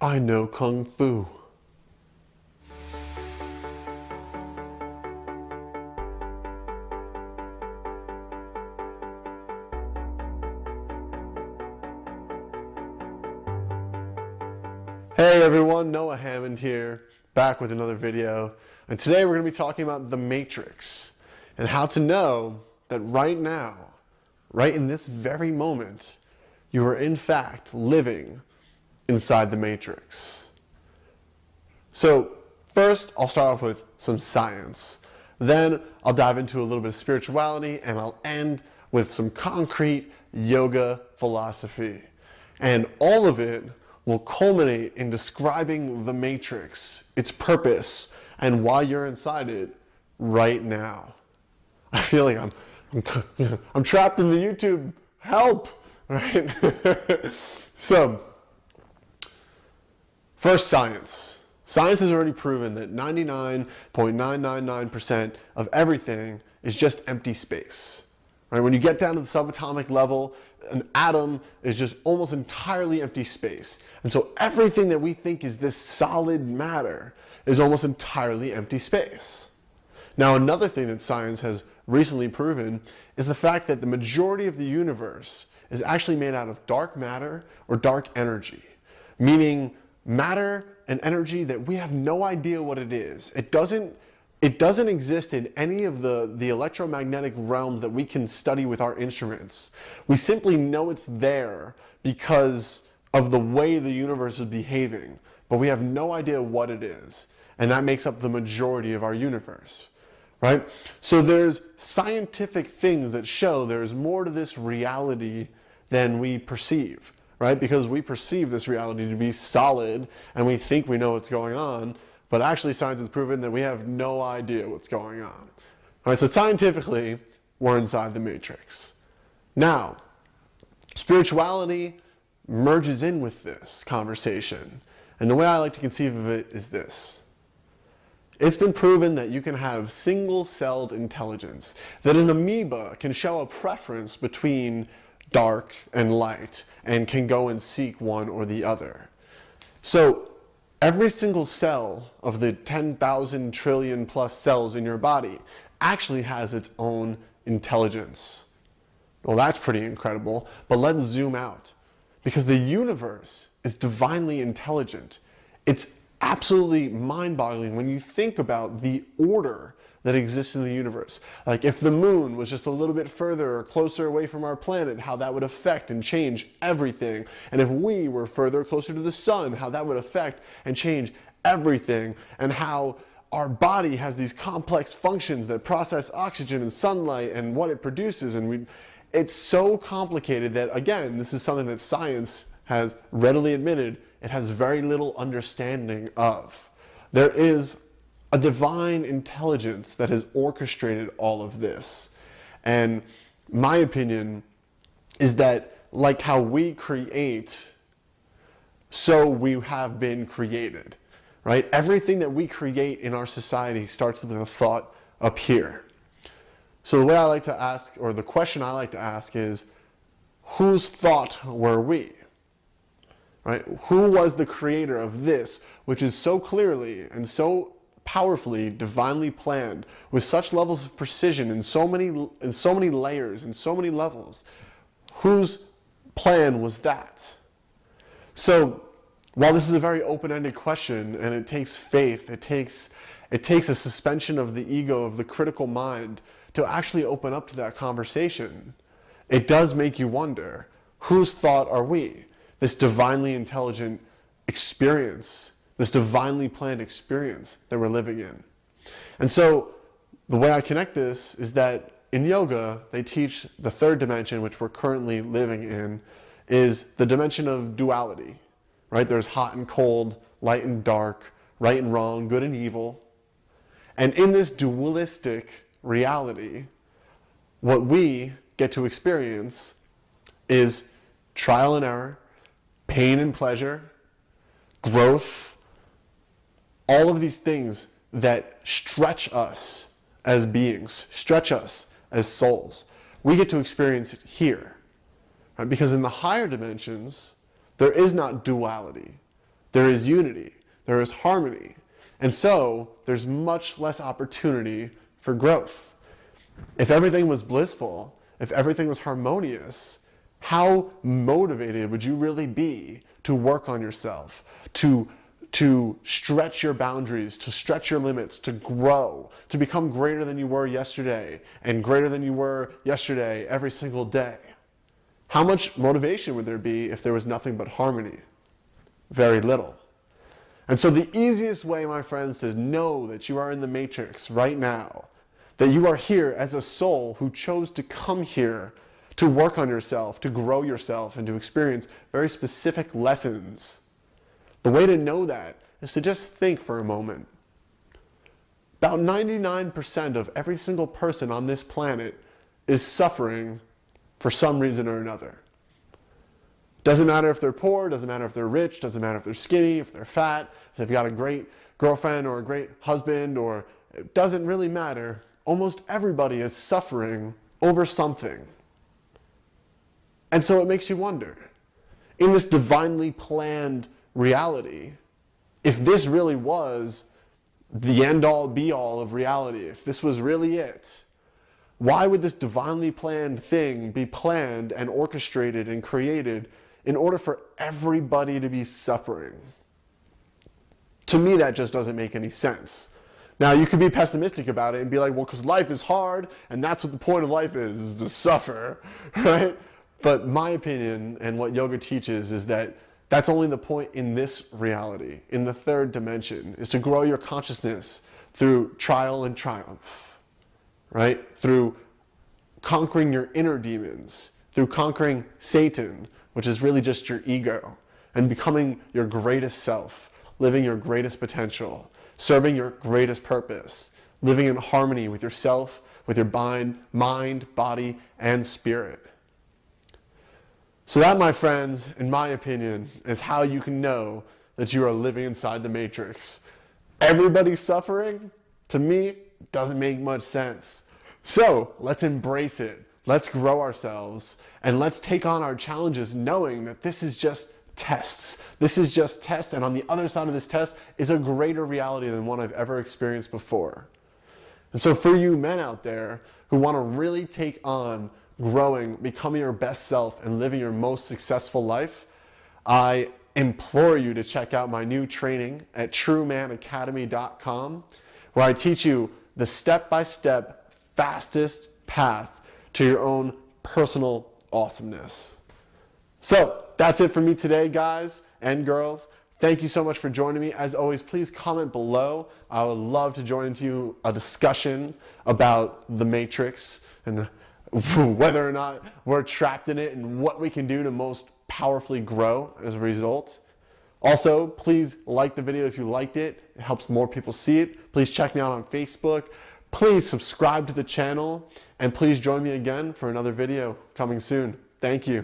I know Kung Fu. Hey everyone, Noah Hammond here, back with another video. And today we're going to be talking about the Matrix and how to know that right now, right in this very moment, you are in fact living inside the Matrix. So first, I'll start off with some science. Then I'll dive into a little bit of spirituality, and I'll end with some concrete yoga philosophy. And all of it will culminate in describing the Matrix, its purpose, and why you're inside it right now. I feel like I'm trapped in the YouTube. Help! Right? So, first, science. Science has already proven that 99.999% of everything is just empty space. Right? When you get down to the subatomic level, an atom is just almost entirely empty space. And so everything that we think is this solid matter is almost entirely empty space. Now, another thing that science has recently proven is the fact that the majority of the universe is actually made out of dark matter or dark energy, meaning matter and energy that we have no idea what it is. It doesn't exist in any of the electromagnetic realms that we can study with our instruments. We simply know it's there because of the way the universe is behaving, but we have no idea what it is, and that makes up the majority of our universe. Right? So there's scientific things that show there's more to this reality than we perceive, right? Because we perceive this reality to be solid and we think we know what's going on, but actually science has proven that we have no idea what's going on. All right, so scientifically, we're inside the Matrix. Now, spirituality merges in with this conversation, and the way I like to conceive of it is this. It's been proven that you can have single-celled intelligence, that an amoeba can show a preference between dark and light and can go and seek one or the other. So every single cell of the 10,000 trillion plus cells in your body actually has its own intelligence. Well, that's pretty incredible, but let's zoom out, because the universe is divinely intelligent. It's absolutely mind-boggling when you think about the order that exists in the universe. Like if the moon was just a little bit further or closer away from our planet, how that would affect and change everything. And if we were further or closer to the sun, how that would affect and change everything. And how our body has these complex functions that process oxygen and sunlight and what it produces. And it's so complicated that, again, this is something that science has readily admitted it has very little understanding of. There is a divine intelligence that has orchestrated all of this. And my opinion is that, like how we create, so we have been created. Right? Everything that we create in our society starts with a thought up here. So the way I like to ask, or the question I like to ask is, whose thought were we? Right? Who was the creator of this, which is so clearly and so powerfully, divinely planned, with such levels of precision in so many layers and so many levels? Whose plan was that? So, while this is a very open-ended question, and it takes faith, it takes a suspension of the ego, of the critical mind, to actually open up to that conversation, it does make you wonder, whose thought are we? This divinely intelligent experience, this divinely planned experience that we're living in. And so the way I connect this is that in yoga, they teach the third dimension, which we're currently living in, is the dimension of duality. Right? There's hot and cold, light and dark, right and wrong, good and evil. And in this dualistic reality, what we get to experience is trial and error, pain and pleasure, growth, all of these things that stretch us as beings, stretch us as souls. We get to experience it here. Right? Because in the higher dimensions, there is not duality. there is unity, there is harmony. And so there's much less opportunity for growth. If everything was blissful, if everything was harmonious, how motivated would you really be to work on yourself, to stretch your boundaries, to stretch your limits, to grow, to become greater than you were yesterday, and greater than you were yesterday every single day? How much motivation would there be if there was nothing but harmony? Very little. And so the easiest way, my friends, to know that you are in the matrix right now, that you are here as a soul who chose to come here to work on yourself, to grow yourself, and to experience very specific lessons. The way to know that is to just think for a moment. About 99% of every single person on this planet is suffering for some reason or another. Doesn't matter if they're poor, doesn't matter if they're rich, doesn't matter if they're skinny, if they're fat, if they've got a great girlfriend or a great husband, or it doesn't really matter. Almost everybody is suffering over something. And so it makes you wonder, in this divinely planned reality, if this really was the end-all, be-all of reality, if this was really it, why would this divinely planned thing be planned and orchestrated and created in order for everybody to be suffering? To me, that just doesn't make any sense. Now, you could be pessimistic about it and be like, well, because life is hard, and that's what the point of life is to suffer, right? But my opinion, and what yoga teaches, is that that's only the point in this reality, in the third dimension, is to grow your consciousness through trial and triumph, right? Through conquering your inner demons, through conquering Satan, which is really just your ego, and becoming your greatest self, living your greatest potential, serving your greatest purpose, living in harmony with yourself, with your mind, body, and spirit. So that, my friends, in my opinion, is how you can know that you are living inside the matrix. Everybody suffering, to me, doesn't make much sense. So let's embrace it. Let's grow ourselves, and let's take on our challenges knowing that this is just tests. This is just tests, and on the other side of this test is a greater reality than one I've ever experienced before. And so for you men out there who want to really take on growing, becoming your best self, and living your most successful life, I implore you to check out my new training at truemanacademy.com, where I teach you the step-by-step, fastest path to your own personal awesomeness. So that's it for me today, guys and girls. Thank you so much for joining me. As always, please comment below. I would love to join into a discussion about the Matrix and whether or not we're trapped in it and what we can do to most powerfully grow as a result. Also, please like the video if you liked it. It helps more people see it. Please check me out on Facebook. Please subscribe to the channel. And please join me again for another video coming soon. Thank you.